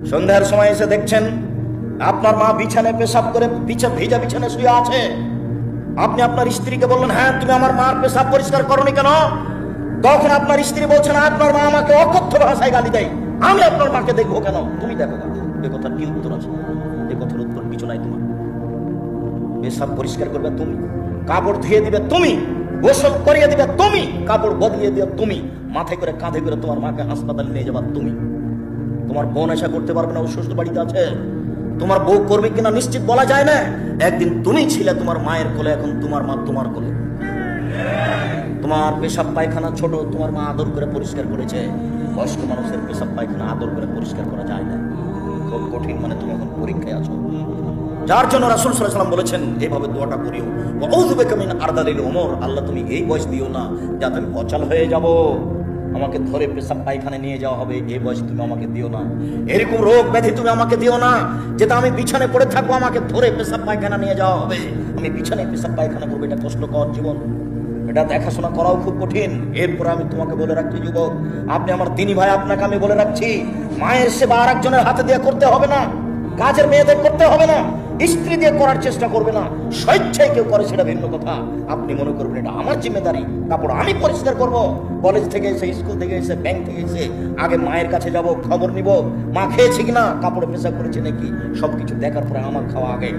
সন্ধ্যার সময় এসে দেখছেন আপনার মা বিছানায় পেশাব করে ভিজা বিছানায় শুয়ে আছে। আপনি আপনার স্ত্রীকে বললেন, হ্যাঁ তুমি আমার মার পেশাব পরিষ্কার করনি কেন? তখন আপনার স্ত্রী বলছেন, আপনার মা আমাকে অকথ্য ভাষায় গালি দেয়, আমি আপনার মাকে দেখবো কেন? তুমি দেখো না। এ কথার কি উত্তর আছে? এ কথার উত্তর কিছু নাই। তোমার পেশাব পরিষ্কার করবে তুমি, কাপড় ধুয়ে দিবে তুমি, গোসল করিয়ে দিবে তুমি, কাপড় বদলিয়ে দিবে তুমি, মাথায় করে কাঁধে করে তোমার মাকে হাসপাতালে নিয়ে যাবা তুমি। তোমার বোন আশা করতে পারবে না, ও শ্বশুর বাড়িতে আছে। তোমার বউ করবে কিনা নিশ্চিত বলা যায় না। একদিন তুমি ছিলে তোমার মায়ের কোলে, এখন তোমার মা তোমার কোলে। তোমার পেশাব পায়খানা ছোট, তোমার মা আদর করে পরিষ্কার করেছে। বয়স্ক মানুষের পেশাব পায়খানা আদর করে পরিষ্কার করা যায় না, খুব কঠিন। মানে তুমি এখন পরীক্ষায় আছো। যার জন্য রাসূল সাল্লাল্লাহু আলাইহি ওয়াসাল্লাম বলেছেন এইভাবে দোয়াটা করিও, আউযু বিকা মিন আরদালিল উমর। আল্লাহ তুমি এই বয়স দিও না যাতে আমি অচল হয়ে যাব, আমাকে ধরে পেশাব পায়খানে নিয়ে যাওয়া হবে, এই বয়স তুমি আমাকে দিও না। এরকম রোগ ব্যাধি তুমি আমাকে দিও না যেটা আমি বিছানায় পড়ে থাকবো, আমাকে ধরে পেশাব পায়খানা নিয়ে যাওয়া হবে, আমি বিছানায় পেশাব পায়খানা করবো। এটা কষ্টকর জীবন, এটা দেখাশোনা করাও খুব কঠিন। এরপর আমি তোমাকে বলে রাখছি যুবক, আপনি আমার দিনী ভাই, আপনাকে আমি বলে রাখছি, মায়ের সেবা আর একজনের হাতে দিয়ে করতে হবে না, কাজের মেয়েদের করতে হবে না, স্ত্রী দিয়ে করার চেষ্টা করবে না। স্বেচ্ছায় কেউ করে সেটা ভিন্ন কথা। আপনি মনে করবেন এটা আমার জিম্মেদারি, কাপড় আমি পরিষ্কার করব। কলেজ থেকে এসে, স্কুল থেকে এসে, ব্যাংক থেকে এসে আগে মায়ের কাছে যাব, খবর নিব মা খেয়েছে কিনা, কাপড়ে পেশাব করেছে নাকি, সবকিছু দেখার পরে আমার খাওয়া আগে।